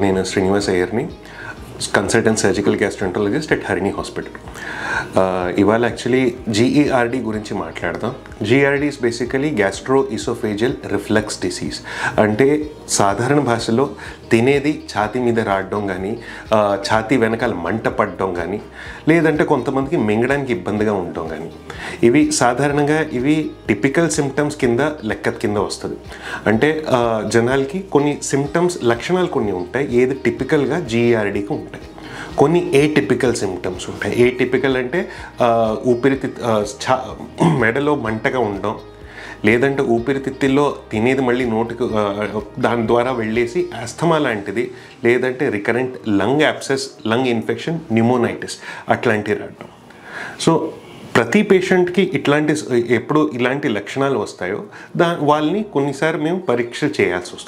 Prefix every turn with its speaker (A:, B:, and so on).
A: నేను శ్రీనివాస్ అయ్యర్ని, consultant surgical gastroenterologist at Harini hospital. ఇవాళ యాక్చువల్లీ జీఈఆర్డీ గురించి మాట్లాడదాం. GERD is basically gastro oesophageal reflux disease. అంటే సాధారణ భాషలో తినేది ఛాతీ మీద రావడం కానీ, ఛాతీ వెనకాల మంట పడడం కానీ, లేదంటే కొంతమందికి మింగడానికి ఇబ్బందిగా ఉండడం కానీ, ఇవి సాధారణంగా టిపికల్ సిమ్టమ్స్ లెక్క కింద వస్తుంది. అంటే జనాలకి కొన్ని సిమ్టమ్స్ లక్షణాలు కొన్ని ఉంటాయి, ఏది టిపికల్గా జీఈఆర్డీకి ఉంటాయి. కొన్ని ఏటిపికల్ సిమ్టమ్స్ ఉంటాయి. ఏటిపికల్ అంటే మెడలో మంటగా ఉండడం, లేదంటే ఊపిరితిత్తుల్లో తినేది మళ్ళీ నోటికి దాని ద్వారా వెళ్ళేసి ఆస్తమా లాంటిది, లేదంటే recurrent lung abscess, lung infection, pneumonitis అట్లాంటివి రావడం. సో ప్రతి పేషెంట్కి ఎప్పుడు ఇలాంటి లక్షణాలు వస్తాయో వాళ్ళని కొన్నిసార్లు మేము పరీక్ష చేయాల్సి వస్తుంది.